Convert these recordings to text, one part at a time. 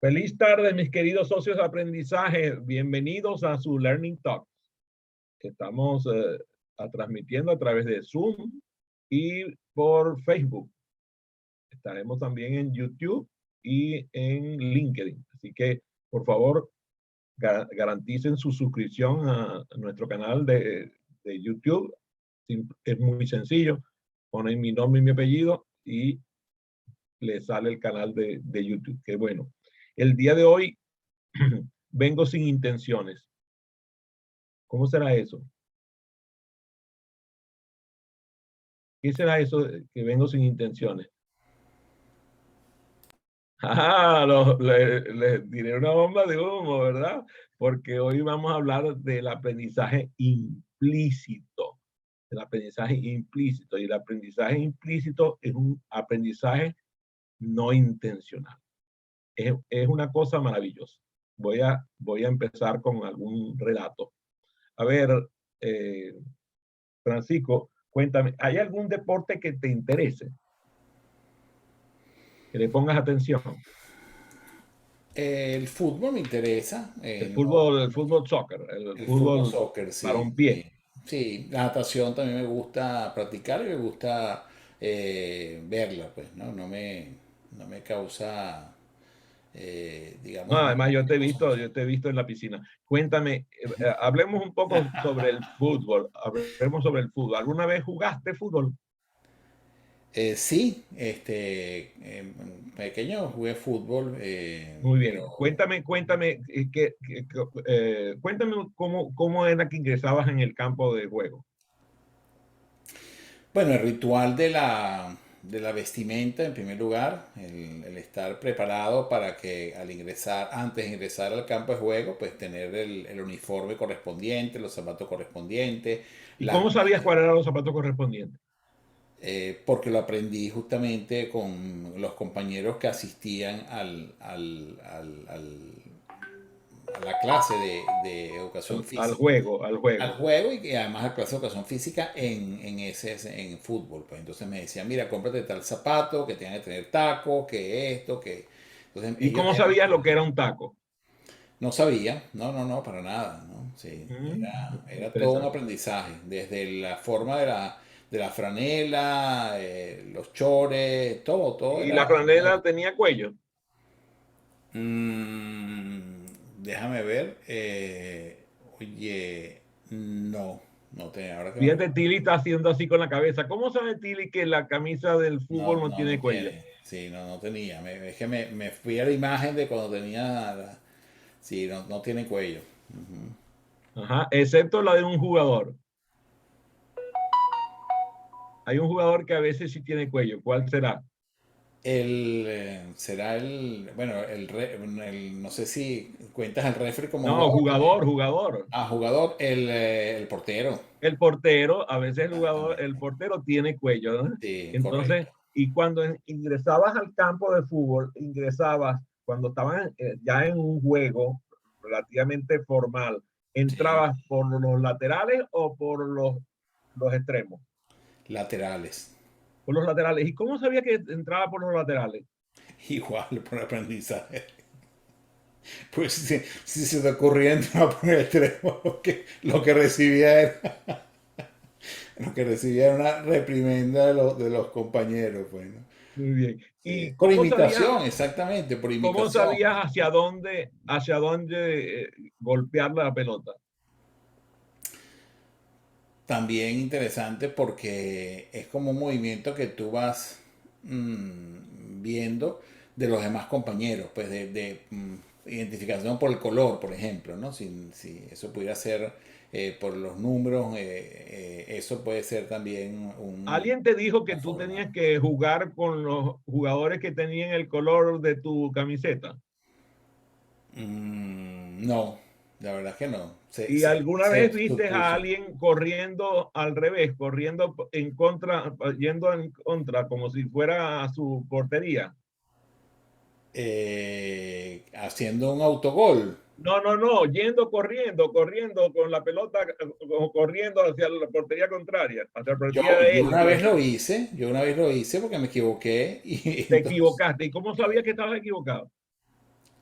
Feliz tarde, mis queridos socios de aprendizaje. Bienvenidos a su Learning Talk, que estamos transmitiendo a través de Zoom y por Facebook. Estaremos también en YouTube y en LinkedIn. Así que, por favor, garanticen su suscripción a nuestro canal de YouTube. Es muy sencillo. Ponen mi nombre y mi apellido y les sale el canal de YouTube. Qué bueno. El día de hoy vengo sin intenciones. ¿Cómo será eso? ¿Qué será eso de que vengo sin intenciones? Les diré una bomba de humo, ¿verdad? Porque hoy vamos a hablar del aprendizaje implícito. El aprendizaje implícito. Y el aprendizaje implícito es un aprendizaje no intencional. Es una cosa maravillosa. Voy a empezar con algún relato. A ver, Francisco, cuéntame, ¿hay algún deporte que te interese? Que le pongas atención. El fútbol me interesa. El fútbol soccer, el El fútbol fútbol soccer, sí. balompié. Sí, la natación también me gusta practicar y me gusta verla, pues, ¿no? No me causa, No, digamos, además cosa. yo te he visto en la piscina. Cuéntame, hablemos un poco sobre el fútbol. Hablemos sobre el fútbol. ¿Alguna vez jugaste fútbol? Sí, pequeño jugué fútbol, Muy bien. pero Cuéntame, cuéntame cómo era que ingresabas en el campo de juego. bueno, el ritual de la vestimenta, en primer lugar, el estar preparado para que antes de ingresar al campo de juego, pues tener el uniforme correspondiente, los zapatos correspondientes, ¿Y cómo sabías cuáles eran los zapatos correspondientes? porque lo aprendí justamente con los compañeros que asistían a la clase de educación Al física, juego, al al juego. juego y además a clase de educación física en fútbol. Pues entonces me decían, mira, cómprate tal zapato, que tenga que tener taco, que esto, que... Entonces ¿Y ellos cómo sabías lo que era un taco? no sabían, no, para nada, ¿no? Sí, Mm, era todo un interesante. aprendizaje, desde la forma de la franela, los chores, todo ¿Y era... la franela tenía cuello? Déjame ver, oye, no te, ahora que me Fíjate, acuerdo. Tilly está haciendo así con la cabeza. ¿Cómo sabe Tilly que la camisa del fútbol no No tiene cuello? tiene. Sí, no tenía. Es que me fui a la imagen de cuando tenía. Sí, no tiene cuello. Ajá, excepto la de un jugador. Hay un jugador que a veces sí tiene cuello. ¿Cuál será? Será bueno, no sé si cuentas al refri como No, jugador también. jugador. Jugador, el portero. El portero, a veces el Exactamente. portero tiene cuello, ¿no? Sí, Entonces, correcto. y cuando ingresabas al campo de fútbol, cuando estaban ya en un juego relativamente formal, Sí. ¿entrabas por los laterales o por los extremos? Laterales. Por los laterales. ¿Y cómo sabía que entraba por los laterales? Igual por aprendizaje. Pues si se te ocurría entrar por el extremo, lo que recibía era una reprimenda de los compañeros, pues, ¿no? Muy bien. Sí. ¿Y Por imitación, exactamente, por cómo imitación. sabías hacia dónde golpear la pelota? También interesante porque es como un movimiento que tú vas viendo de los demás compañeros, pues de identificación por el color, por ejemplo, ¿no? Si eso pudiera ser por los números, eso puede ser también ¿Alguien te dijo que una tú forma. tenías que jugar con los jugadores que tenían el color de tu camiseta? No, la verdad que no. Se, ¿Y se, alguna vez se viste a supuso. alguien corriendo al revés, corriendo en contra, yendo en contra, como si fuera a su portería? Haciendo un autogol. No, yendo corriendo con la pelota, corriendo hacia la portería contraria, hacia la portería Yo, de yo él, una por vez lo ejemplo. hice, yo una vez lo hice porque me equivoqué y Te entonces equivocaste. ¿Y cómo sabías que estabas equivocado?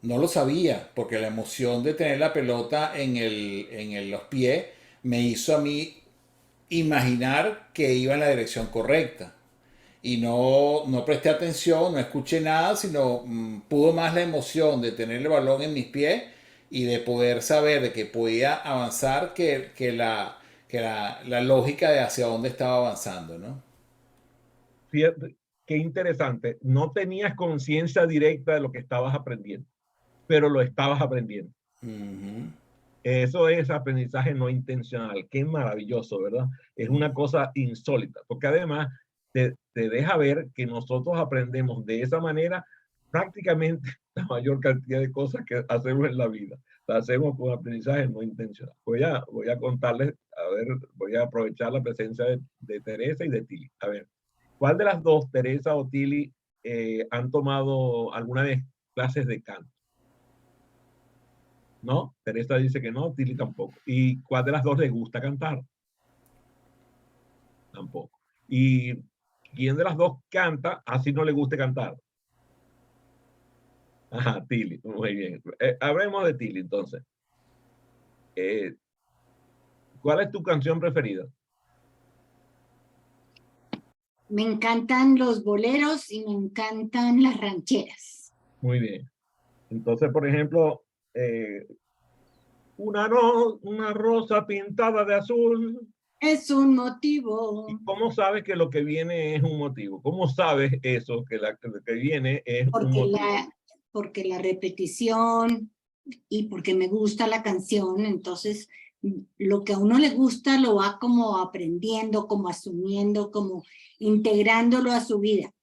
No lo sabía, porque la emoción de tener la pelota los pies me hizo a mí imaginar que iba en la dirección correcta. Y no presté atención, no escuché nada, sino pudo más la emoción de tener el balón en mis pies y de poder saber de que podía avanzar que la lógica de hacia dónde estaba avanzando, ¿no? Fíjate, qué interesante. No tenías conciencia directa de lo que estabas aprendiendo, pero lo estabas aprendiendo. Ujú. Eso es aprendizaje no intencional. Qué maravilloso, ¿verdad? Es una cosa insólita, porque además te deja ver que nosotros aprendemos de esa manera prácticamente la mayor cantidad de cosas que hacemos en la vida. La hacemos con aprendizaje no intencional. Voy a contarles, a ver, voy a aprovechar la presencia de Teresa y de Tili. A ver, ¿cuál de las dos, Teresa o Tili, han tomado alguna vez clases de canto? ¿No? Teresa dice que no, Tilly tampoco. ¿Y cuál de las dos le gusta cantar? Tampoco. ¿Y quién de las dos canta así no le guste cantar? Ajá, Tilly. Muy bien. Hablemos de Tilly entonces. Eh, ¿Cuál es tu canción preferida? Me encantan los boleros y me encantan las rancheras. Muy bien. Entonces, por ejemplo, eh, una rosa pintada de azul. Es un motivo, ¿Y cómo sabes que lo que viene es un motivo? ¿Cómo sabes eso, que lo que viene es un porque motivo? porque la repetición y porque me gusta la canción, entonces lo que a uno le gusta lo va como aprendiendo, como asumiendo, como integrándolo a su vida.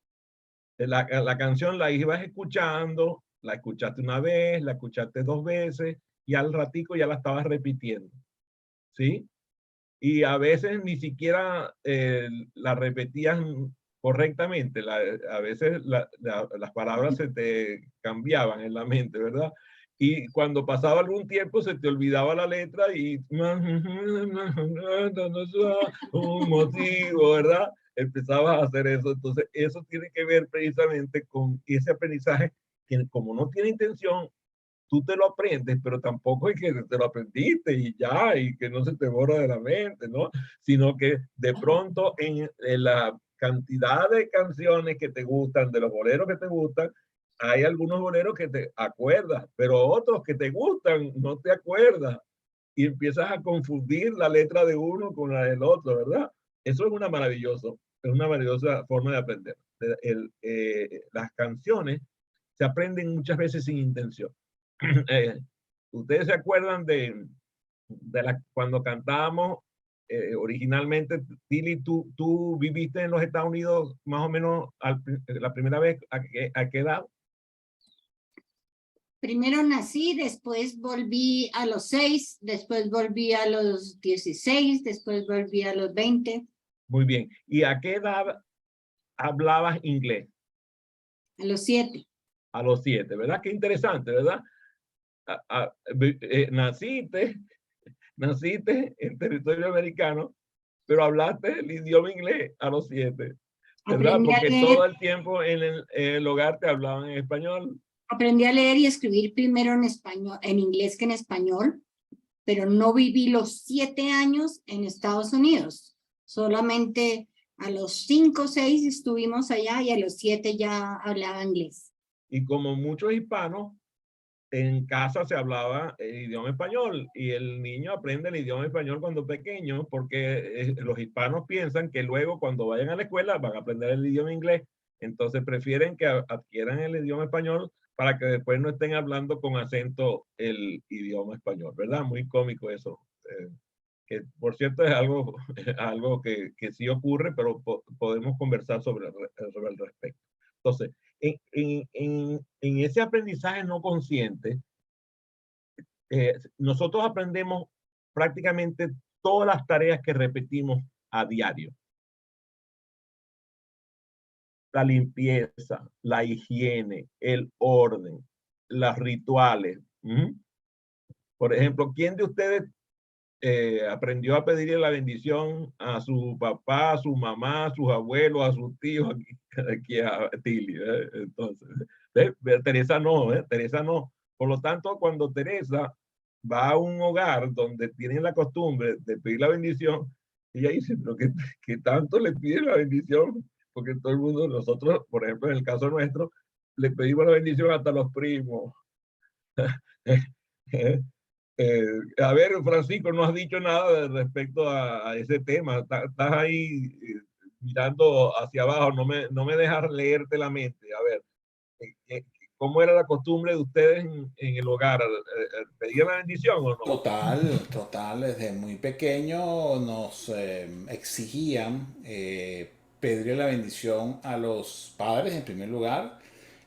La canción la ibas escuchando, la escuchaste una vez, la escuchaste dos veces y al ratico ya la estabas repitiendo, ¿sí? Y a veces ni siquiera la repetían correctamente, a veces las palabras se te cambiaban en la mente, ¿verdad? Y cuando pasaba algún tiempo se te olvidaba la letra y un motivo, ¿verdad? Empezabas a hacer eso. Entonces, eso tiene que ver precisamente con ese aprendizaje que como no tiene intención, tú te lo aprendes, pero tampoco es que te lo aprendiste y ya, y que no se te borra de la mente, ¿no? Sino que de pronto en la cantidad de canciones que te gustan, de los boleros que te gustan, hay algunos boleros que te acuerdas, pero otros que te gustan no te acuerdas y empiezas a confundir la letra de uno con la del otro, ¿verdad? Eso es una maravillosa forma de aprender. Las canciones se aprenden muchas veces sin intención. eh, Ustedes se acuerdan cuando cantábamos originalmente, Tilly, tú viviste en los Estados Unidos más o menos la primera vez, ¿a qué edad? Primero nací, después volví a los 6, después volví a los 16, después volví a los 20, Muy bien. ¿Y a qué edad hablabas inglés? a los 7. A los 7, ¿verdad? Qué interesante, ¿verdad? Naciste, naciste en territorio americano, pero hablaste el idioma inglés a los 7, ¿verdad? Aprendí a Porque leer, todo el tiempo en el hogar te hablaban en español. aprendí a leer y escribir primero en español, en inglés que en español, pero no viví los 7 años en Estados Unidos. Solamente a los 5 o 6 estuvimos allá y a los 7 ya hablaba inglés. Y como muchos hispanos, en casa se hablaba el idioma español y el niño aprende el idioma español cuando pequeño porque los hispanos piensan que luego cuando vayan a la escuela van a aprender el idioma inglés. Entonces prefieren que adquieran el idioma español para que después no estén hablando con acento el idioma español, ¿verdad? Muy cómico eso. Que por cierto es algo, algo que sí ocurre, pero podemos conversar sobre el respecto. Entonces, en ese aprendizaje no consciente, nosotros aprendemos prácticamente todas las tareas que repetimos a diario. La limpieza, la higiene, el orden, los rituales. Por ejemplo, ¿quién de ustedes aprendió a pedirle la bendición a su papá, a su mamá, a sus abuelos, a sus tíos, aquí a Tilly? Entonces, Teresa no, Teresa no, Por lo tanto, cuando Teresa va a un hogar donde tienen la costumbre de pedir la bendición, ella dice, pero ¿qué tanto le piden la bendición? Porque todo el mundo, nosotros, por ejemplo, en el caso nuestro, le pedimos la bendición hasta a los primos. A ver, Francisco, no has dicho nada respecto a ese tema. Estás ahí mirando hacia abajo, no me dejas leerte la mente. A ver, ¿cómo era la costumbre de ustedes en el hogar? ¿Pedían la bendición o no? Total, total. Desde muy pequeño nos exigían pedirle la bendición a los padres en primer lugar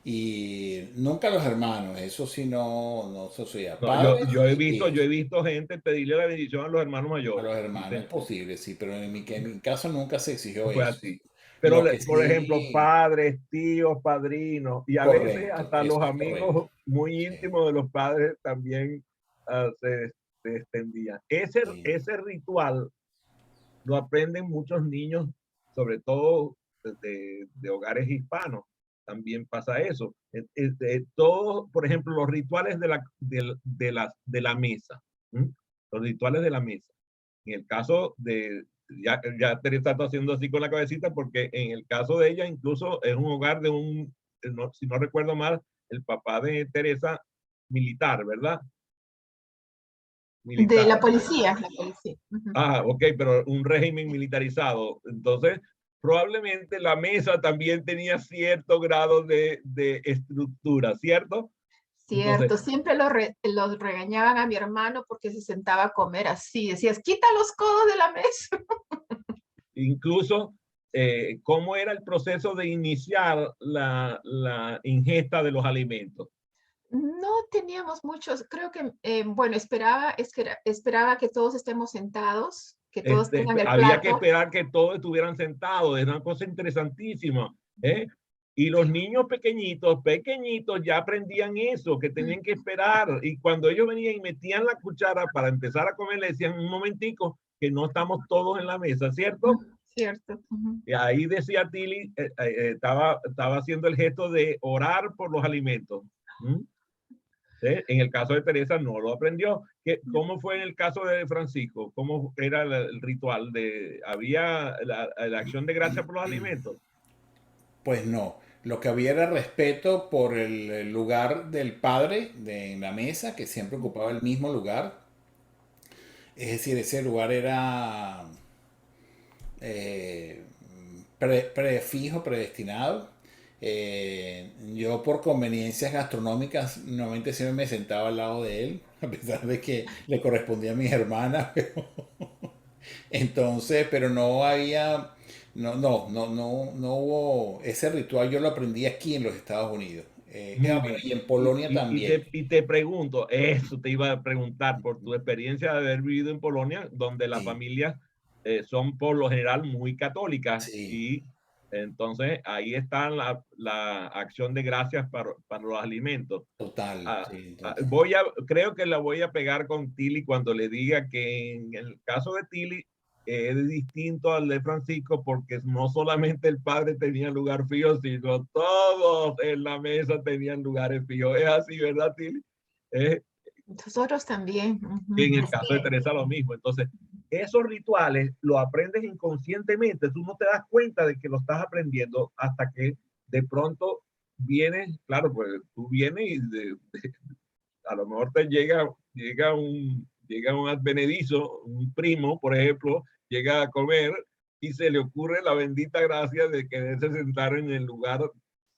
y nunca a los hermanos. Eso sí no se hacía. No, Padres y yo he hijos. visto gente pedirle la bendición a los hermanos A mayores. los Sí, hermanos es señor. posible, sí, pero en mi caso nunca se exigió Fue eso. así. Pero, Lo que por ejemplo, sí, padres, tíos, padrinos, y a veces correcto, hasta los eso es correcto. amigos muy Sí, íntimos de los padres también se extendían. sí. Ese ritual lo aprenden muchos niños, sobre todo de hogares hispanos. También pasa eso. Todos, por ejemplo, los rituales de la mesa. ¿Mm? Los rituales de la mesa. En el caso de, ya Teresa está haciendo así con la cabecita, porque en el caso de ella, incluso es un hogar de si no recuerdo mal, el papá de Teresa, militar, ¿verdad? De Militar. la policía, la policía. Ujú. Ah, ok, pero un régimen militarizado. Entonces, probablemente la mesa también tenía cierto grado de estructura, ¿cierto? Entonces, Cierto, siempre los regañaban a mi hermano porque se sentaba a comer así. Decías, quita los codos de la mesa. incluso, ¿cómo era el proceso de iniciar la ingesta de los alimentos? No teníamos muchos, creo que, bueno, esperaba que todos estemos sentados, que todos tengan el Había que plato. esperar que todos estuvieran sentados, es una cosa interesantísima, ¿eh? Y los niños pequeñitos, pequeñitos, ya aprendían eso, que tenían que esperar. Y cuando ellos venían y metían la cuchara para empezar a comer, le decían un momentico que no estamos todos en la mesa, ¿cierto? Cierto. Ujú. Y ahí decía Tilly, estaba haciendo el gesto de orar por los alimentos. ¿Mm? ¿Sí? En el caso de Teresa no lo aprendió. ¿Cómo fue en el caso de Francisco? ¿Cómo era el ritual? ¿Había la acción de gracia por los alimentos? Pues no. Lo que había era respeto por el lugar del padre en la mesa, que siempre ocupaba el mismo lugar. Es decir, ese lugar era eh, prefijo, predestinado. Yo por conveniencias gastronómicas normalmente siempre me sentaba al lado de él, a pesar de que le correspondía a mis hermanas. Entonces, pero no había, no hubo ese ritual. Yo lo aprendí aquí en los Estados Unidos. Muy Bueno, bien. y en Polonia también. Y te pregunto, eso te iba a preguntar por tu experiencia de haber vivido en Polonia, donde las Sí, familias son por lo general muy católicas sí, y entonces ahí está la acción de gracias para los alimentos. total, Ah, sí, total. creo que la voy a pegar con Tilly cuando le diga que en el caso de Tilly es distinto al de Francisco porque no solamente el padre tenía lugar fijo, sino todos en la mesa tenían lugares fijos. Es así, ¿verdad, Tilly? Eh, Nosotros también. y Ujú. en el Así caso de es. Teresa lo mismo. Entonces, esos rituales lo aprendes inconscientemente. Tú no te das cuenta de que lo estás aprendiendo hasta que de pronto vienes, claro, pues tú vienes y a lo mejor te llega un advenedizo, un primo, por ejemplo, llega a comer y se le ocurre la bendita gracia de quererse sentar en el lugar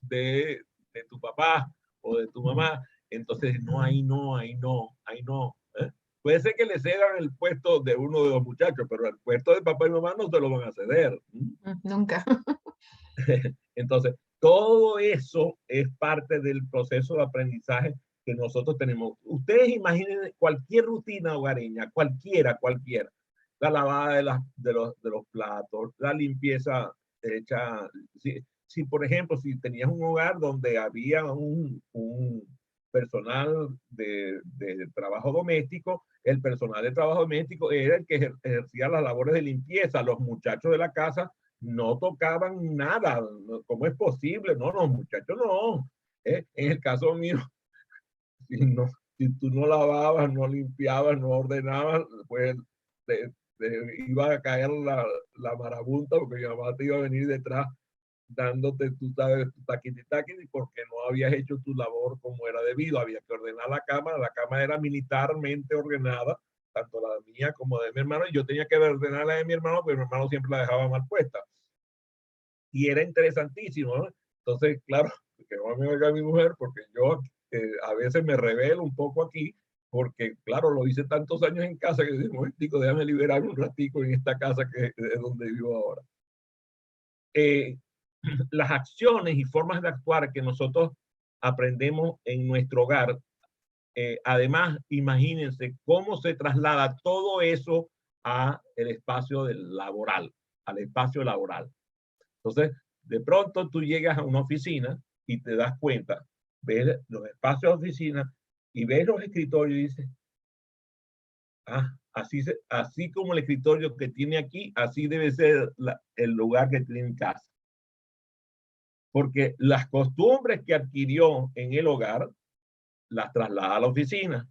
de tu papá o de tu mamá. Entonces, no, ahí no, ahí no, ahí no. ¿Eh? Puede ser que le cedan el puesto de uno de los muchachos, pero el puesto de papá y mamá no se lo van a ceder. Nunca. Entonces, todo eso es parte del proceso de aprendizaje que nosotros tenemos. Ustedes imaginen cualquier rutina hogareña, cualquiera. La lavada de los platos, la limpieza hecha. Si, por ejemplo, si tenías un hogar donde había un personal de trabajo doméstico, el personal de trabajo doméstico era el que ejercía las labores de limpieza. Los muchachos de la casa no tocaban nada. ¿Cómo es posible? No, no, muchachos, no. En el caso mío, si tú no lavabas, no limpiabas, no ordenabas, pues iba a caer la marabunta, porque mi mamá te iba a venir detrás dándote, tú sabes, tu taquiti, porque no habías hecho tu labor como era debido. Había que ordenar la cama era militarmente ordenada, tanto la mía como de mi hermano, y yo tenía que ordenar la de mi hermano, pero mi hermano siempre la dejaba mal puesta. Y era interesantísimo, ¿no? Entonces, claro, que no me oiga mi mujer, porque yo a veces me revelo un poco aquí, porque claro, lo hice tantos años en casa que digo, momentico, déjame liberarme un ratico en esta casa que es donde vivo ahora. Las acciones y formas de actuar que nosotros aprendemos en nuestro hogar, además, imagínense cómo se traslada todo eso a el espacio laboral, al espacio laboral. Entonces, de pronto tú llegas a una oficina y te das cuenta, ves los espacios de oficina y ves los escritorios y dices, así como el escritorio que tiene aquí, así debe ser el lugar que tiene en casa. Porque las costumbres que adquirió en el hogar las traslada a la oficina.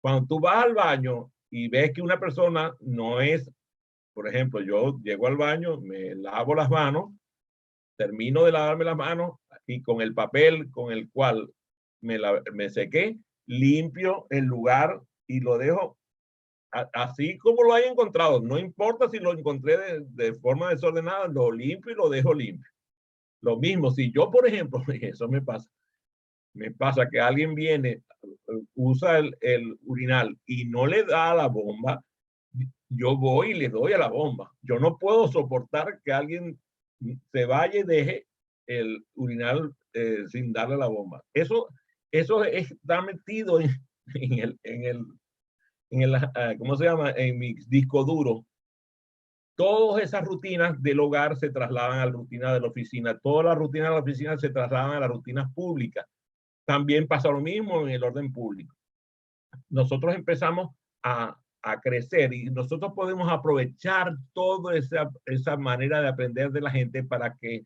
Cuando tú vas al baño y ves que una persona no es, por ejemplo, yo llego al baño, me lavo las manos, termino de lavarme las manos y con el papel con el cual me sequé, limpio el lugar y lo dejo así como lo haya encontrado. No importa si lo encontré de forma desordenada, lo limpio y lo dejo limpio. Lo mismo, si yo, por ejemplo, eso me pasa que alguien viene, usa el urinal y no le da a la bomba, yo voy y le doy a la bomba. Yo no puedo soportar que alguien se vaya y deje el urinal sin darle a la bomba. Eso está metido ¿cómo se llama? En mi disco duro. Todas esas rutinas del hogar se trasladan a la rutina de la oficina. Todas las rutinas de la oficina se trasladan a las rutinas públicas. También pasa lo mismo en el orden público. Nosotros empezamos a crecer y nosotros podemos aprovechar toda esa manera de aprender de la gente para que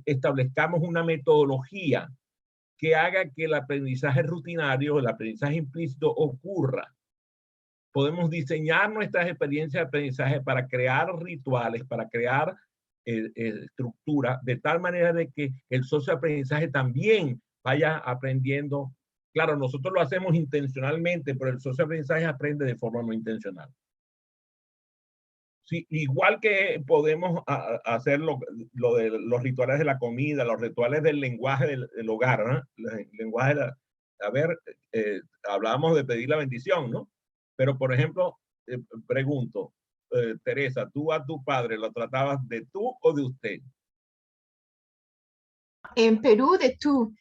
establezcamos una metodología que haga que el aprendizaje rutinario, el aprendizaje implícito ocurra. Podemos diseñar nuestras experiencias de aprendizaje para crear rituales, para crear estructuras, de tal manera de que el socio de aprendizaje también vaya aprendiendo. Claro, nosotros lo hacemos intencionalmente, pero el socio de aprendizaje aprende de forma no intencional. Sí, igual que podemos hacer lo de los rituales de la comida, los rituales del lenguaje del hogar, ¿no? El lenguaje a ver, hablábamos de pedir la bendición, ¿no? Pero, por ejemplo, pregunto, Teresa, ¿tú a tu padre lo tratabas de tú o de usted? En Perú de tú.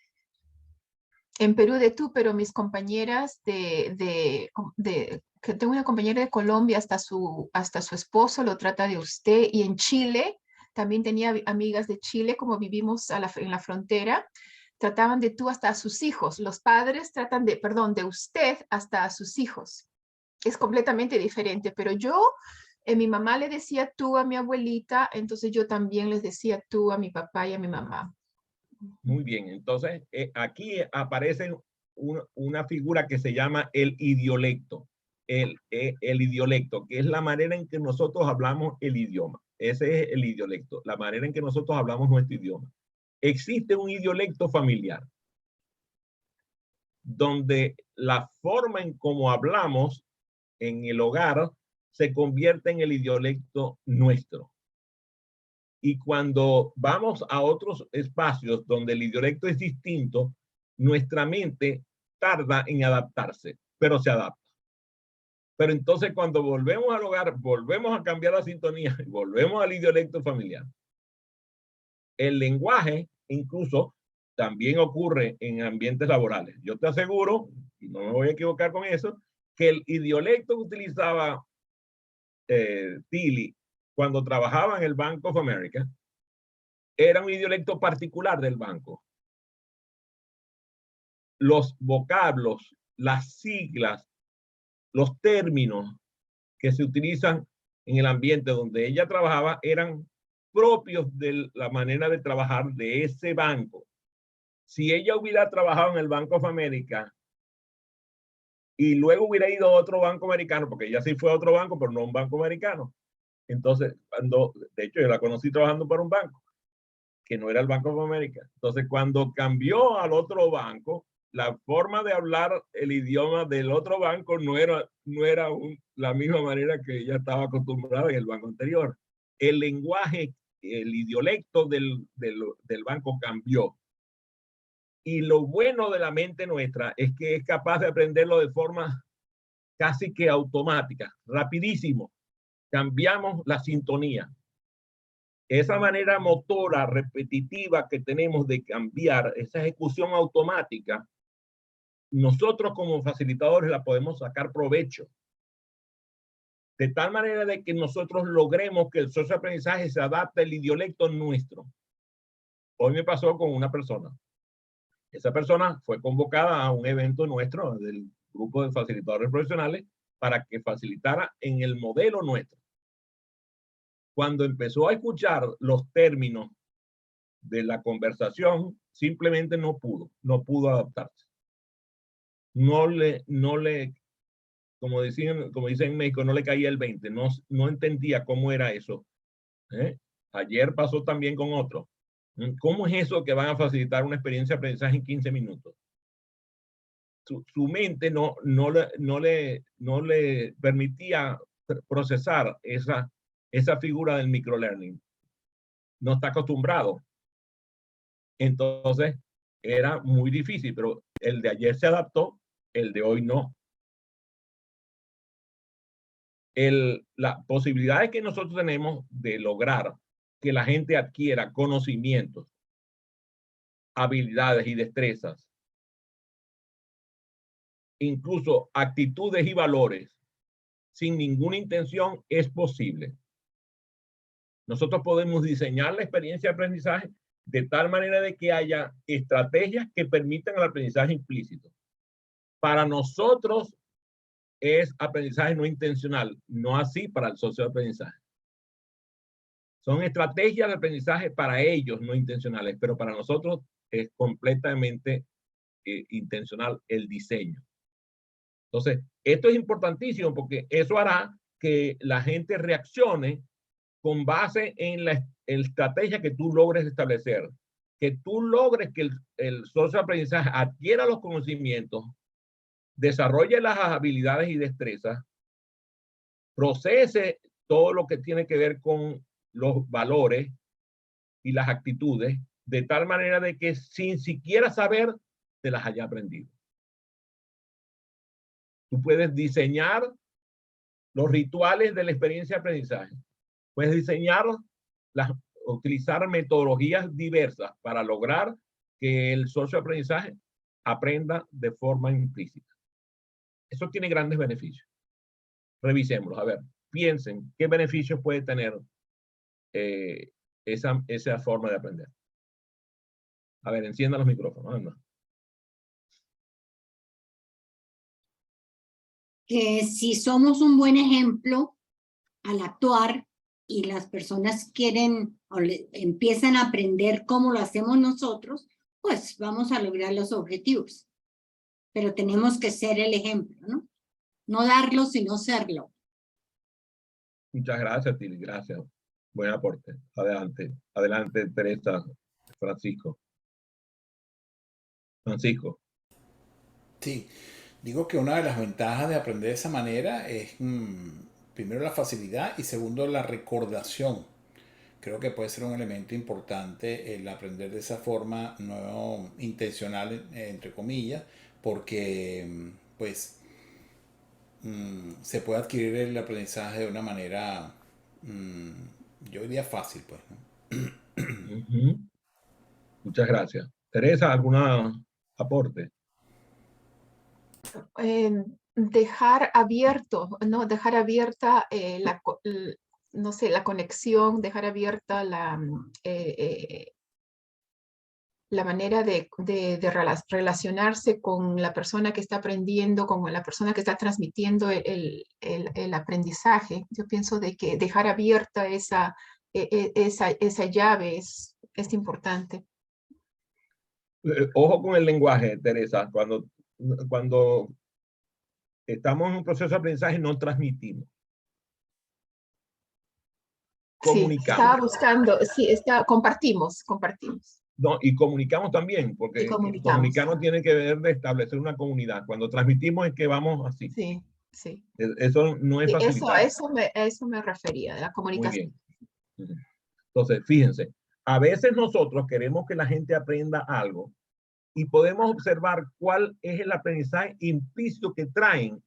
En Perú de tú, pero mis compañeras que tengo una compañera de Colombia, hasta su esposo lo trata de usted, y en Chile también tenía amigas de Chile, como vivimos en la frontera, trataban de tú hasta a sus hijos. Los padres tratan de usted hasta a sus hijos. Es completamente diferente, pero mi mamá le decía tú a mi abuelita, entonces yo también les decía tú a mi papá y a mi mamá. Muy bien, entonces aquí aparece una figura que se llama el idiolecto. El idiolecto, que es la manera en que nosotros hablamos el idioma. Ese es el idiolecto, la manera en que nosotros hablamos nuestro idioma. Existe un idiolecto familiar, donde la forma en cómo hablamos en el hogar se convierte en el idiolecto nuestro. Y cuando vamos a otros espacios donde el idiolecto es distinto, nuestra mente tarda en adaptarse, pero se adapta. Pero entonces cuando volvemos al hogar, volvemos a cambiar la sintonía y volvemos al idiolecto familiar. El lenguaje incluso también ocurre en ambientes laborales. Yo te aseguro, y no me voy a equivocar con eso, que el idiolecto que utilizaba Tilly cuando trabajaba en el Bank of America era un idiolecto particular del banco. Los vocablos, las siglas, los términos que se utilizan en el ambiente donde ella trabajaba eran propios de la manera de trabajar de ese banco. Si ella hubiera trabajado en el Bank of America y luego hubiera ido a otro banco americano, porque ella sí fue a otro banco, pero no a un banco americano. Entonces, de hecho, yo la conocí trabajando para un banco, que no era el Banco de América. Entonces, cuando cambió al otro banco, la forma de hablar el idioma del otro banco no era la misma manera que ella estaba acostumbrada en el banco anterior. El lenguaje, el idiolecto del banco cambió. Y lo bueno de la mente nuestra es que es capaz de aprenderlo de forma casi que automática, rapidísimo. Cambiamos la sintonía. Esa manera motora repetitiva que tenemos de cambiar, esa ejecución automática, nosotros como facilitadores la podemos sacar provecho. De tal manera de que nosotros logremos que el socioaprendizaje se adapte al idiolecto nuestro. Hoy me pasó con una persona. Esa persona fue convocada a un evento nuestro del grupo de facilitadores profesionales para que facilitara en el modelo nuestro. Cuando empezó a escuchar los términos de la conversación, simplemente no pudo adaptarse. No le, como dicen en México, no le caía el 20, no entendía cómo era eso. Ayer pasó también con otro. ¿Cómo es eso que van a facilitar una experiencia de aprendizaje en 15 minutos? Su mente no le permitía procesar esa figura del microlearning. No está acostumbrado. Entonces, era muy difícil, pero el de ayer se adaptó, el de hoy no. La posibilidad que nosotros tenemos de lograr que la gente adquiera conocimientos, habilidades y destrezas, incluso actitudes y valores, sin ninguna intención, es posible. Nosotros podemos diseñar la experiencia de aprendizaje de tal manera de que haya estrategias que permitan el aprendizaje implícito. Para nosotros es aprendizaje no intencional, no así para el socio de aprendizaje. Son estrategias de aprendizaje para ellos no intencionales, pero para nosotros es completamente intencional el diseño. Entonces, esto es importantísimo porque eso hará que la gente reaccione con base en la estrategia que tú logres establecer. Que tú logres que el socio de aprendizaje adquiera los conocimientos, desarrolle las habilidades y destrezas, procese todo lo que tiene que ver con los valores y las actitudes, de tal manera de que sin siquiera saber, te las haya aprendido. Tú puedes diseñar los rituales de la experiencia de aprendizaje. Puedes diseñar, utilizar metodologías diversas para lograr que el socio de aprendizaje aprenda de forma implícita. Eso tiene grandes beneficios. Revisémoslos. A ver, piensen qué beneficios puede tener esa forma de aprender. A ver, enciendan los micrófonos. Anda. Que si somos un buen ejemplo al actuar y las personas quieren o empiezan a aprender cómo lo hacemos nosotros, pues vamos a lograr los objetivos. Pero tenemos que ser el ejemplo, ¿no? No darlo, sino serlo. Muchas gracias, Tili. Gracias. Buen aporte. Adelante. Adelante, Teresa. Francisco. Sí, digo que una de las ventajas de aprender de esa manera es, primero, la facilidad y segundo, la recordación. Creo que puede ser un elemento importante el aprender de esa forma no intencional, entre comillas, porque pues se puede adquirir el aprendizaje de una manera, yo diría fácil, pues, ¿no? Muchas gracias. Teresa, ¿algún aporte? Dejar abierto, ¿no? Dejar abierta no sé, la conexión, dejar abierta la manera de relacionarse con la persona que está aprendiendo, con la persona que está transmitiendo el aprendizaje. Yo pienso de que dejar abierta esa llave es importante. Ojo con el lenguaje, Teresa. Cuando estamos en un proceso de aprendizaje, no transmitimos. Sí, Comunicamos. estaba buscando, sí, compartimos. No, y comunicamos también, porque Y comunicamos. comunicar no tiene que ver de establecer una comunidad. Cuando transmitimos es que vamos así. Sí, sí. Eso no es Sí, facilitar. eso me refería, de la Muy comunicación. bien. Entonces, fíjense, a veces nosotros queremos que la gente aprenda algo y podemos observar cuál es el aprendizaje implícito que traen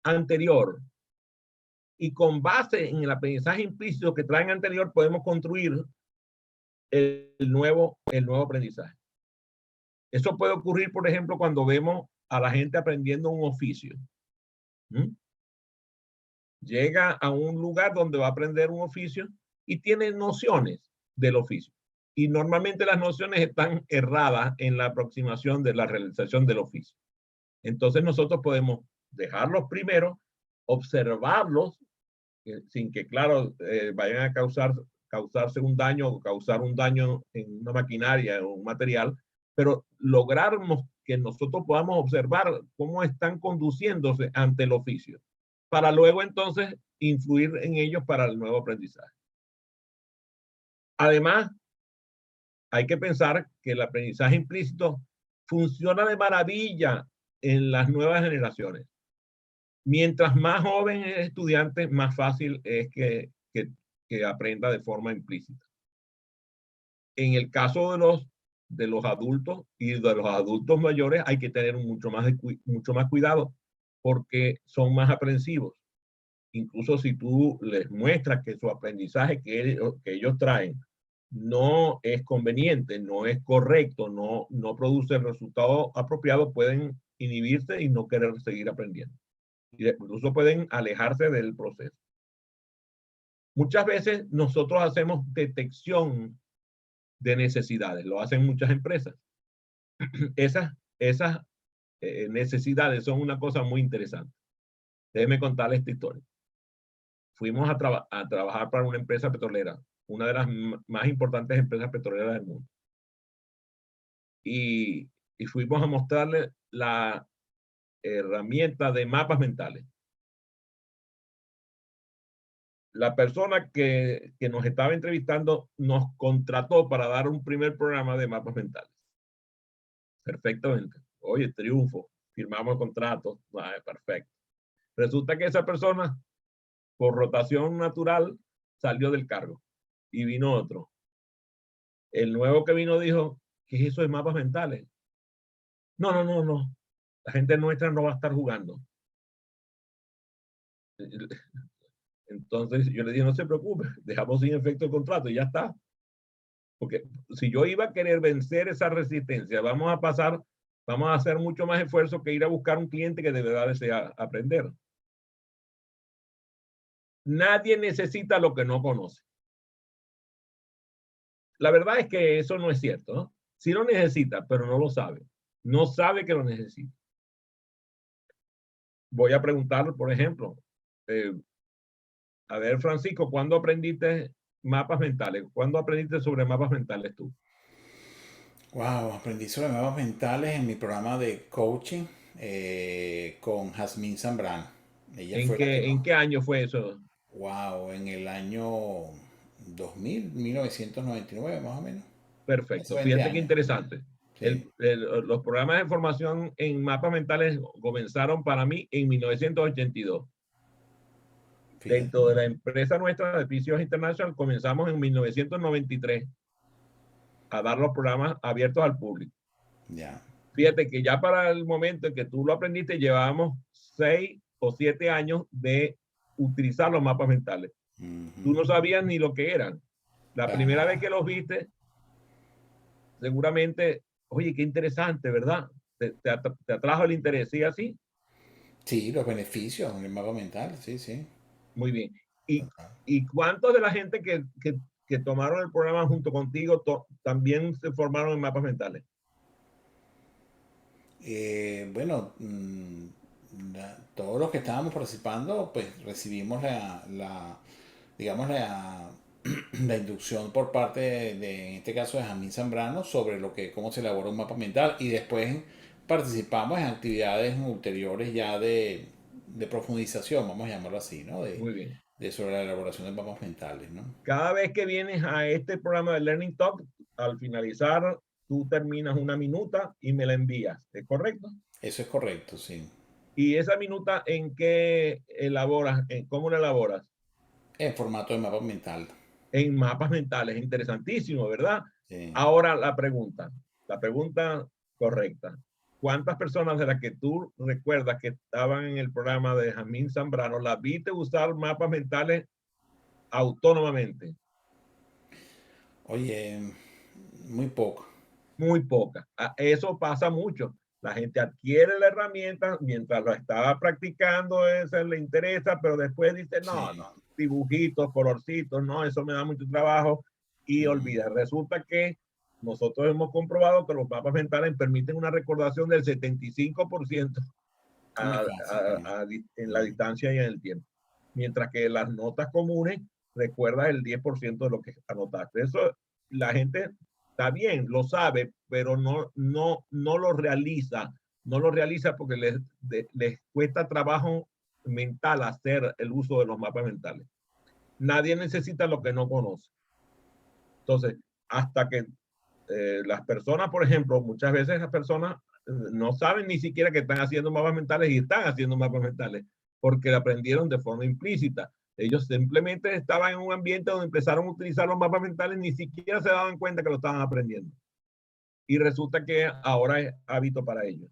anterior. Y con base en el aprendizaje implícito que traen anterior, podemos construir el nuevo aprendizaje. Eso puede ocurrir, por ejemplo, cuando vemos a la gente aprendiendo un oficio. Llega a un lugar donde va a aprender un oficio y tiene nociones del oficio. Y normalmente las nociones están erradas en la aproximación de la realización del oficio. Entonces nosotros podemos dejarlos primero, observarlos, sin que, claro, vayan a causarse un daño o causar un daño en una maquinaria o un material, pero lograr que nosotros podamos observar cómo están conduciéndose ante el oficio, para luego entonces influir en ellos para el nuevo aprendizaje. Además, hay que pensar que el aprendizaje implícito funciona de maravilla en las nuevas generaciones. Mientras más joven el estudiante, más fácil es que aprenda de forma implícita. En el caso de los adultos y de los adultos mayores, hay que tener mucho más cuidado porque son más aprensivos. Incluso si tú les muestras que su aprendizaje que ellos traen no es conveniente, no es correcto, no produce el resultado apropiado, pueden inhibirse y no querer seguir aprendiendo. Incluso pueden alejarse del proceso. Muchas veces nosotros hacemos detección de necesidades, lo hacen muchas empresas. Esas necesidades son una cosa muy interesante. Déjenme contarles esta historia. Fuimos a trabajar para una empresa petrolera, una de las más importantes empresas petroleras del mundo. Y fuimos a mostrarle la herramienta de mapas mentales. La persona que nos estaba entrevistando nos contrató para dar un primer programa de mapas mentales. Perfectamente. Oye, triunfo. Firmamos el contrato. Perfecto. Resulta que esa persona, por rotación natural, salió del cargo y vino otro. El nuevo que vino dijo, ¿qué es eso de mapas mentales? No. La gente nuestra no va a estar jugando. Entonces yo le dije, no se preocupe, dejamos sin efecto el contrato y ya está. Porque si yo iba a querer vencer esa resistencia, vamos a hacer mucho más esfuerzo que ir a buscar un cliente que de verdad desea aprender. Nadie necesita lo que no conoce. La verdad es que eso no es cierto, ¿no? Sí lo necesita, pero no lo sabe. No sabe que lo necesita. Voy a preguntarle, por ejemplo, a ver, Francisco, ¿cuándo aprendiste mapas mentales? ¿Cuándo aprendiste sobre mapas mentales tú? Wow, aprendí sobre mapas mentales en mi programa de coaching con Jazmín Zambrano. Ella fue la que ¿En qué año fue eso? Wow, en el año 2000, 1999 más o menos. Hace Perfecto. 20 Fíjate qué años. interesante. Sí, Los programas de formación en mapas mentales comenzaron para mí en 1982. fíjate. Dentro de la empresa nuestra de PCOS International comenzamos en 1993 a dar los programas abiertos al público. Ya. Fíjate que ya para el momento en que tú lo aprendiste, llevábamos 6 o 7 años de utilizar los mapas mentales. Tú no sabías ni lo que eran. La Para primera vez nada. que los viste, seguramente, oye, qué interesante, ¿verdad? Te atrajo el interés, ¿sí así? Sí, los beneficios del mapa mental, sí, sí. Muy bien. ¿Y cuántos de la gente que tomaron el programa junto contigo también se formaron en mapas mentales? Bueno, todos los que estábamos participando, pues recibimos digamos, la inducción por parte en este caso, de Jamín Zambrano sobre cómo se elabora un mapa mental y después Participamos en actividades ulteriores ya de profundización, vamos a llamarlo así, ¿no? Muy bien. De sobre la elaboración de mapas mentales, ¿no? Cada vez que vienes a este programa de Learning Talk, al finalizar, tú terminas una minuta y me la envías. ¿Es correcto? Eso es correcto, sí. ¿Y esa minuta en qué elaboras? ¿Cómo la elaboras? En formato de mapa mental. En mapas mentales. Interesantísimo, ¿verdad? Sí. Ahora la pregunta correcta. ¿Cuántas personas de las que tú recuerdas que estaban en el programa de Jamín Zambrano las viste usar mapas mentales autónomamente? Oye, muy poco. Muy pocas. Eso pasa mucho. La gente adquiere la herramienta mientras lo estaba practicando, eso le interesa, pero después dice, no, Sí. no, dibujitos, colorcitos, no, eso me da mucho trabajo y olvida. Resulta que nosotros hemos comprobado que los mapas mentales permiten una recordación del 75% Es muy fácil. en la distancia y en el tiempo. Mientras que las notas comunes recuerda el 10% de lo que anotaste. Eso la gente está bien, lo sabe, pero no lo realiza. No lo realiza porque les cuesta trabajo mental hacer el uso de los mapas mentales. Nadie necesita lo que no conoce. Entonces, hasta que las personas, por ejemplo, muchas veces las personas no saben ni siquiera que están haciendo mapas mentales y están haciendo mapas mentales porque lo aprendieron de forma implícita. Ellos simplemente estaban en un ambiente donde empezaron a utilizar los mapas mentales, ni siquiera se daban cuenta que lo estaban aprendiendo. Y resulta que ahora es hábito para ellos.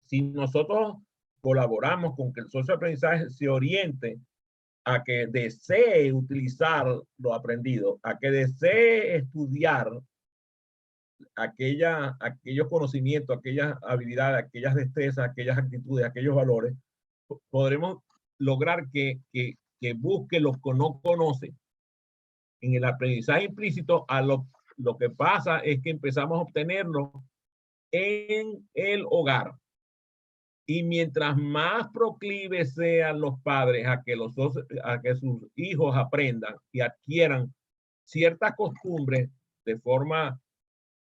Si nosotros colaboramos con que el socio de aprendizaje se oriente a que desee utilizar lo aprendido, a que desee estudiar aquellos conocimientos, aquellas habilidades, aquellas destrezas, aquellas actitudes, aquellos valores, podremos lograr que busque los que no conoce. En el aprendizaje implícito, lo que pasa es que empezamos a obtenerlo en el hogar. Y mientras más proclives sean los padres a que sus hijos aprendan y adquieran ciertas costumbres de forma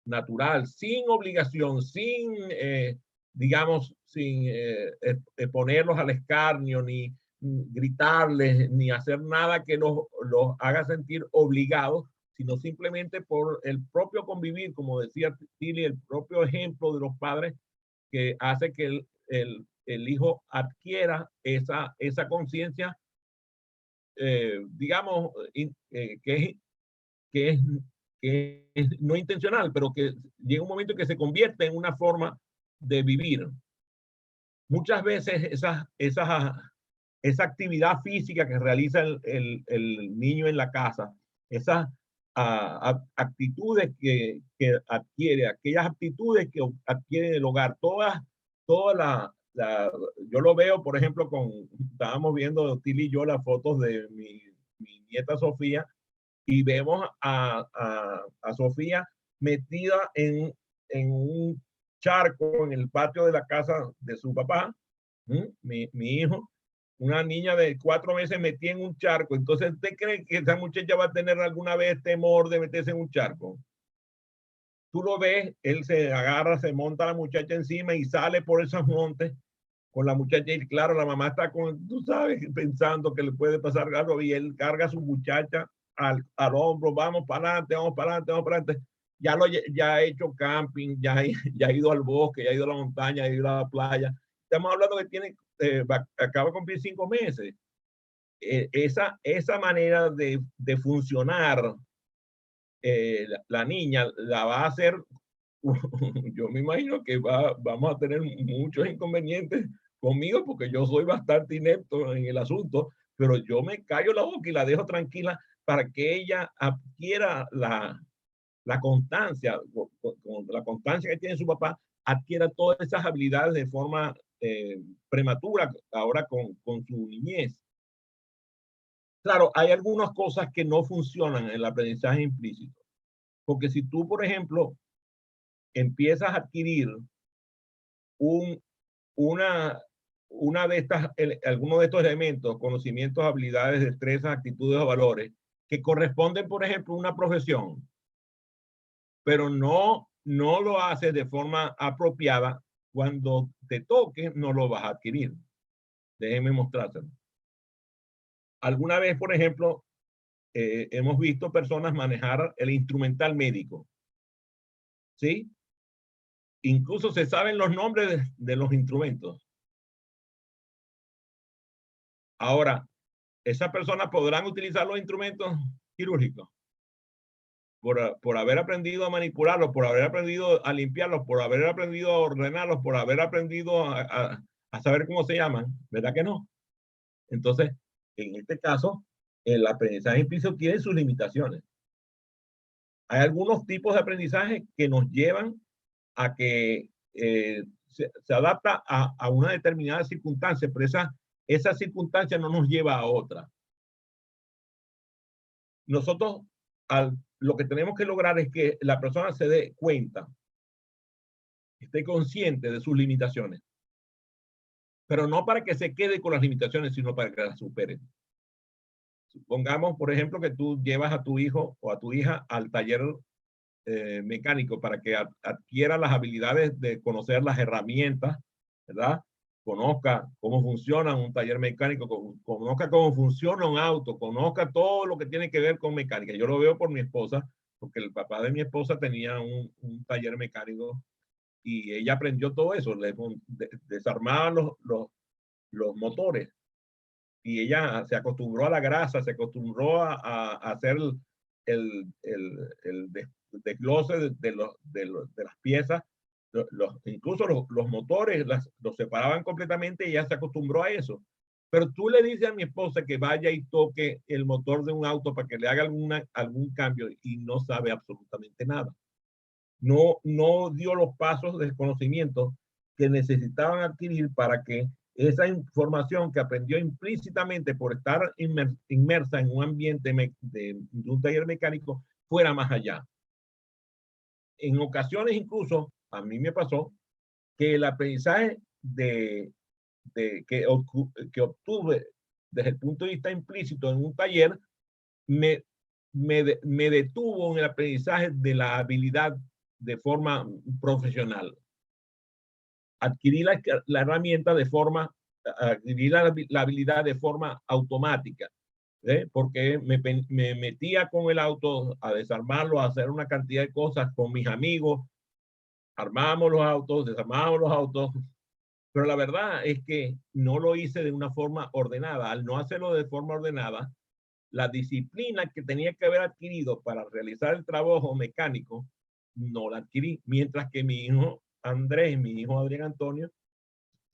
natural, sin obligación, digamos, sin ponerlos al escarnio, ni gritarles, ni hacer nada que los haga sentir obligados, sino simplemente por el propio convivir, como decía Tilly, el propio ejemplo de los padres que hace que el hijo adquiera esa conciencia, digamos, que es no intencional, pero que llega un momento que se convierte en una forma de vivir. Muchas veces esa actividad física que realiza el niño en la casa, esas actitudes que adquiere, aquellas actitudes que adquiere en el hogar, yo lo veo, por ejemplo, estábamos viendo Tilly y yo las fotos de mi nieta Sofía, y vemos a Sofía metida en un charco en el patio de la casa de su papá, mi hijo, una niña de 4 meses metida en un charco. Entonces, ¿usted cree que esa muchacha va a tener alguna vez temor de meterse en un charco? Tú lo ves, él se agarra, se monta la muchacha encima y sale por esos montes con la muchacha. Y claro, la mamá está tú sabes, pensando que le puede pasar algo, y él carga a su muchacha al hombro, vamos para adelante, vamos para adelante, vamos para adelante. Ya ha hecho camping, ya ha ido al bosque, ya ha ido a la montaña, ha ido a la playa. Estamos hablando que acaba de cumplir 5 meses. Esa manera de funcionar, la niña la va a hacer, yo me imagino que vamos a tener muchos inconvenientes conmigo porque yo soy bastante inepto en el asunto, pero yo me callo la boca y la dejo tranquila para que ella adquiera la constancia, con la constancia que tiene su papá, adquiera todas esas habilidades de forma prematura ahora con su niñez. Claro, hay algunas cosas que no funcionan en el aprendizaje implícito, porque si tú, por ejemplo, empiezas a adquirir alguno de estos elementos, conocimientos, habilidades, destrezas, actitudes o valores, que corresponden, por ejemplo, a una profesión, pero no lo haces de forma apropiada, cuando te toque no lo vas a adquirir. Déjenme mostrárselo. Alguna vez, por ejemplo, hemos visto personas manejar el instrumental médico. ¿Sí? Incluso se saben los nombres de los instrumentos. Ahora, esas personas podrán utilizar los instrumentos quirúrgicos por haber aprendido a manipularlos, por haber aprendido a limpiarlos, por haber aprendido a ordenarlos, por haber aprendido a saber cómo se llaman. ¿Verdad que no? Entonces, en este caso, el aprendizaje implícito tiene sus limitaciones. Hay algunos tipos de aprendizaje que nos llevan a que se adapta a una determinada circunstancia, pero esa circunstancia no nos lleva a otra. Nosotros lo que tenemos que lograr es que la persona se dé cuenta, esté consciente de sus limitaciones, pero no para que se quede con las limitaciones, sino para que las supere. Supongamos, por ejemplo, que tú llevas a tu hijo o a tu hija al taller mecánico para que adquiera las habilidades de conocer las herramientas, ¿verdad? Conozca cómo funciona un taller mecánico, conozca cómo funciona un auto, conozca todo lo que tiene que ver con mecánica. Yo lo veo por mi esposa, porque el papá de mi esposa tenía un taller mecánico y ella aprendió todo eso, desarmaba los motores y ella se acostumbró a la grasa, se acostumbró a hacer el desglose de las piezas, incluso los motores los separaban completamente y ya se acostumbró a eso. Pero tú le dices a mi esposa que vaya y toque el motor de un auto para que le haga algún cambio y no sabe absolutamente nada. No dio los pasos de conocimiento que necesitaban adquirir para que esa información que aprendió implícitamente por estar inmersa en un ambiente de un taller mecánico fuera más allá. En ocasiones incluso, a mí me pasó que el aprendizaje que obtuve desde el punto de vista implícito en un taller me detuvo en el aprendizaje de la habilidad de forma profesional. Adquirí la herramienta de forma, adquirí la habilidad de forma automática, porque me metía con el auto a desarmarlo, a hacer una cantidad de cosas con mis amigos, armábamos los autos, desarmábamos los autos, pero la verdad es que no lo hice de una forma ordenada. Al no hacerlo de forma ordenada, la disciplina que tenía que haber adquirido para realizar el trabajo mecánico, no la adquirí, mientras que mi hijo Andrés y mi hijo Adrián Antonio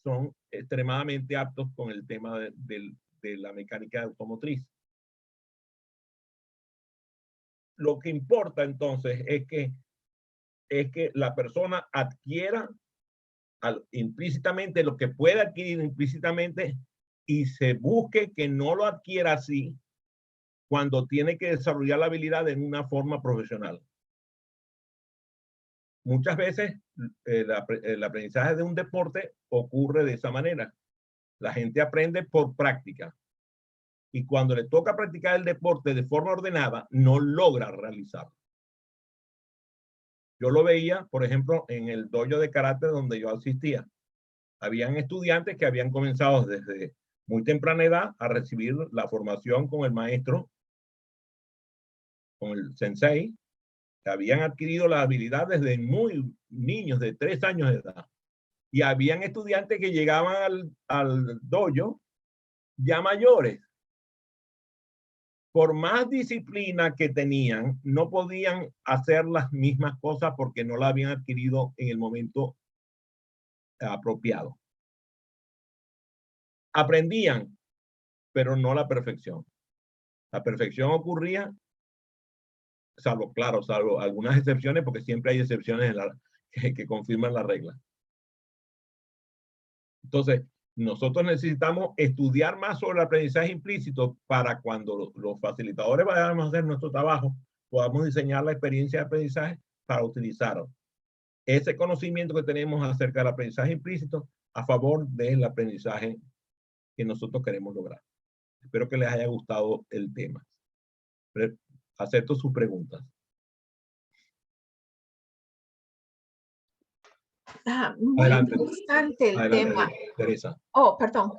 son extremadamente aptos con el tema de la mecánica automotriz. Lo que importa entonces es que la persona adquiera implícitamente lo que puede adquirir implícitamente y se busque que no lo adquiera así cuando tiene que desarrollar la habilidad en una forma profesional. Muchas veces el aprendizaje de un deporte ocurre de esa manera. La gente aprende por práctica y cuando le toca practicar el deporte de forma ordenada, no logra realizarlo. Yo lo veía, por ejemplo, en el dojo de karate donde yo asistía. Habían estudiantes que habían comenzado desde muy temprana edad a recibir la formación con el maestro, con el sensei, que habían adquirido la habilidad desde muy niños, de 3 años de edad. Y habían estudiantes que llegaban al dojo ya mayores. Por más disciplina que tenían, no podían hacer las mismas cosas porque no la habían adquirido en el momento apropiado. Aprendían, pero no la perfección. La perfección ocurría, salvo algunas excepciones, porque siempre hay excepciones que confirman la regla. Entonces, nosotros necesitamos estudiar más sobre el aprendizaje implícito para cuando los facilitadores vayamos a hacer nuestro trabajo, podamos diseñar la experiencia de aprendizaje para utilizar ese conocimiento que tenemos acerca del aprendizaje implícito a favor del aprendizaje que nosotros queremos lograr. Espero que les haya gustado el tema. Acepto sus preguntas. Muy Adelante, interesante el adelante, tema. Teresa. Oh, perdón.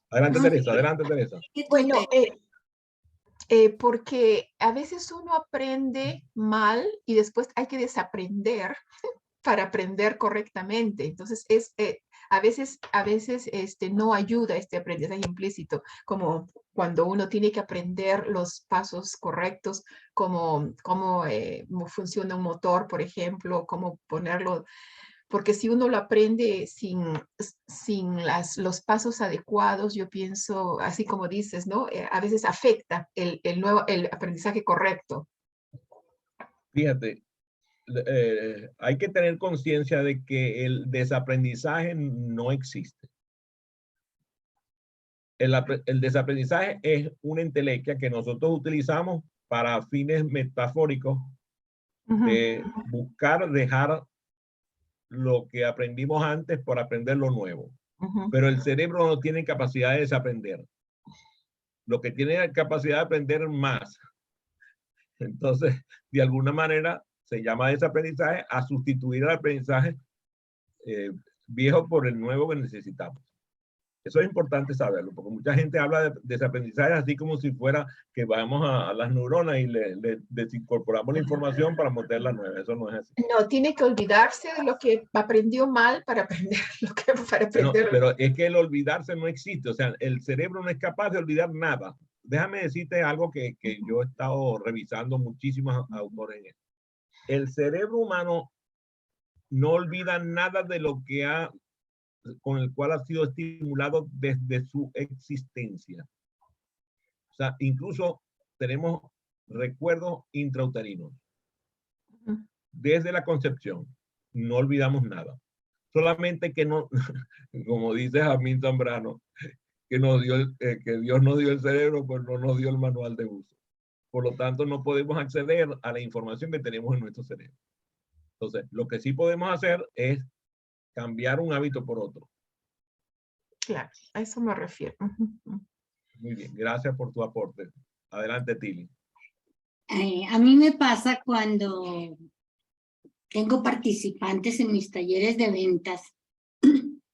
Adelante, No, Teresa, adelante, Teresa. Bueno, porque a veces uno aprende mal y después hay que desaprender para aprender correctamente. Entonces, a veces no ayuda este aprendizaje implícito, como cuando uno tiene que aprender los pasos correctos, cómo funciona un motor, por ejemplo, cómo ponerlo, porque si uno lo aprende sin los pasos adecuados, yo pienso, así como dices, ¿no? A veces afecta el aprendizaje correcto. Fíjate, hay que tener conciencia de que el desaprendizaje no existe. El desaprendizaje es una entelequia que nosotros utilizamos para fines metafóricos de buscar dejar lo que aprendimos antes por aprender lo nuevo. Pero el cerebro no tiene capacidad de desaprender. Lo que tiene capacidad de aprender más. Entonces, de alguna manera, se llama desaprendizaje a sustituir el aprendizaje viejo por el nuevo que necesitamos. Eso es importante saberlo, porque mucha gente habla de desaprendizaje así como si fuera que vamos a las neuronas y le desincorporamos la información para meter la nueva. Eso no es así. No, tiene que olvidarse de lo que aprendió mal para aprender lo que para aprender. Pero es que el olvidarse no existe. O sea, el cerebro no es capaz de olvidar nada. Déjame decirte algo que yo he estado revisando muchísimos autores en esto. El cerebro humano no olvida nada de lo que con el cual ha sido estimulado desde su existencia. O sea, incluso tenemos recuerdos intrauterinos. Desde la concepción, no olvidamos nada. Solamente que no, como dice Jamín Zambrano, que Dios nos dio el cerebro, pero no nos dio el manual de uso. Por lo tanto, no podemos acceder a la información que tenemos en nuestro cerebro. Entonces, lo que sí podemos hacer es cambiar un hábito por otro. Claro, a eso me refiero. Muy bien, gracias por tu aporte. Adelante, Tili. A mí me pasa cuando tengo participantes en mis talleres de ventas,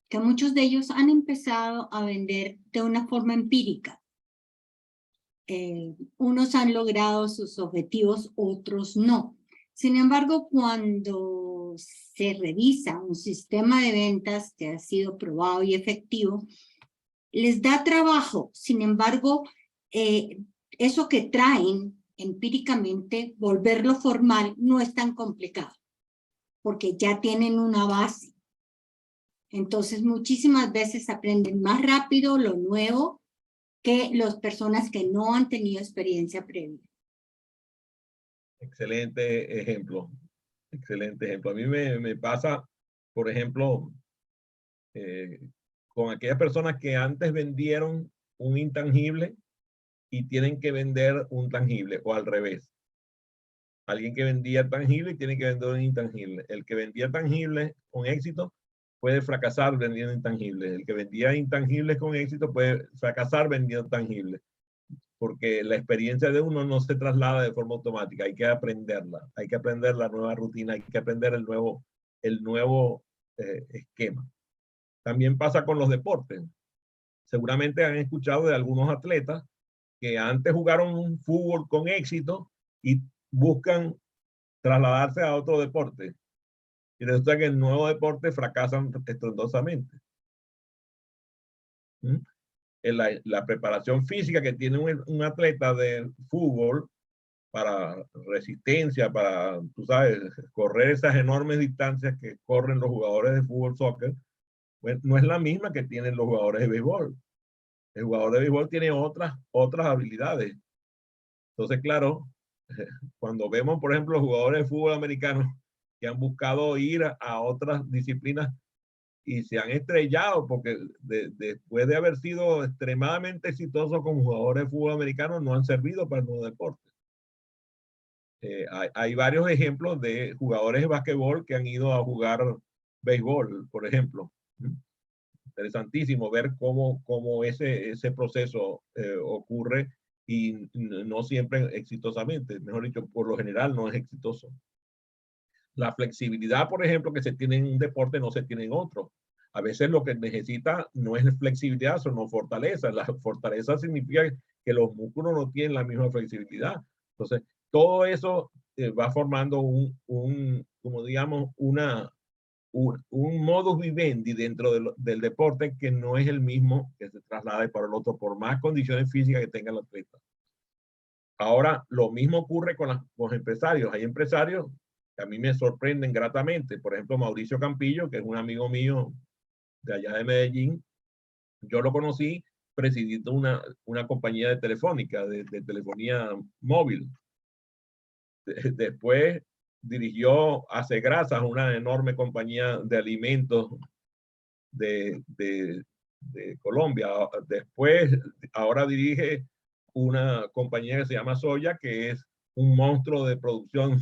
que muchos de ellos han empezado a vender de una forma empírica. Unos han logrado sus objetivos, otros no. Sin embargo, cuando se revisa un sistema de ventas que ha sido probado y efectivo, les da trabajo. Sin embargo, eso que traen empíricamente, volverlo formal, no es tan complicado, porque ya tienen una base. Entonces, muchísimas veces aprenden más rápido lo nuevo que las personas que no han tenido experiencia previa. Excelente ejemplo. Excelente ejemplo. A mí me pasa, por ejemplo, con aquellas personas que antes vendieron un intangible y tienen que vender un tangible, o al revés. Alguien que vendía tangible y tiene que vender un intangible. El que vendía tangible con éxito puede fracasar vendiendo intangibles. El que vendía intangibles con éxito puede fracasar vendiendo tangibles. Porque la experiencia de uno no se traslada de forma automática. Hay que aprenderla. Hay que aprender la nueva rutina. Hay que aprender el nuevo esquema. También pasa con los deportes. Seguramente han escuchado de algunos atletas que antes jugaron un fútbol con éxito y buscan trasladarse a otro deporte. Y resulta que en el nuevo deporte fracasan estrondosamente. La preparación física que tiene un atleta de fútbol para resistencia, para, tú sabes, correr esas enormes distancias que corren los jugadores de fútbol, soccer, pues no es la misma que tienen los jugadores de béisbol. El jugador de béisbol tiene otras habilidades. Entonces, claro, cuando vemos, por ejemplo, los jugadores de fútbol americanos que han buscado ir a otras disciplinas y se han estrellado porque después de haber sido extremadamente exitosos como jugadores de fútbol americano, no han servido para el nuevo deporte. Hay varios ejemplos de jugadores de basquetbol que han ido a jugar béisbol, por ejemplo. Interesantísimo ver cómo ese proceso ocurre y no siempre exitosamente. Mejor dicho, por lo general no es exitoso. La flexibilidad, por ejemplo, que se tiene en un deporte no se tiene en otro. A veces lo que necesita no es flexibilidad, sino fortaleza. La fortaleza significa que los músculos no tienen la misma flexibilidad. Entonces, todo eso va formando como digamos, un modus vivendi dentro del deporte que no es el mismo que se traslade para el otro, por más condiciones físicas que tenga el atleta. Ahora, lo mismo ocurre con los empresarios. Hay empresarios que a mí me sorprenden gratamente. Por ejemplo, Mauricio Campillo, que es un amigo mío de allá de Medellín. Yo lo conocí presidiendo una compañía de telefónica, de telefonía móvil. Después dirigió Hace Grasas, una enorme compañía de alimentos de Colombia. Después, ahora dirige una compañía que se llama Soya, que es un monstruo de producción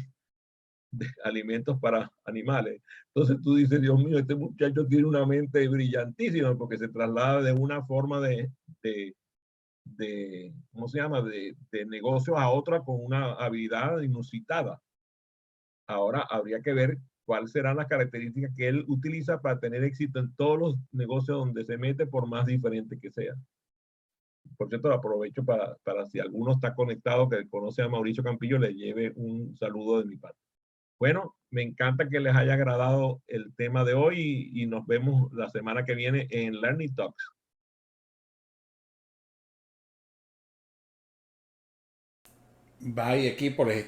de alimentos para animales. Entonces tú dices, Dios mío, este muchacho tiene una mente brillantísima porque se traslada de una forma ¿cómo se llama? De negocios a otra con una habilidad inusitada. Ahora habría que ver cuáles serán las características que él utiliza para tener éxito en todos los negocios donde se mete, por más diferente que sea. Por cierto, lo aprovecho para si alguno está conectado que conoce a Mauricio Campillo, le lleve un saludo de mi parte. Bueno, me encanta que les haya agradado el tema de hoy y nos vemos la semana que viene en Learning Talks. Bye, equipo. Les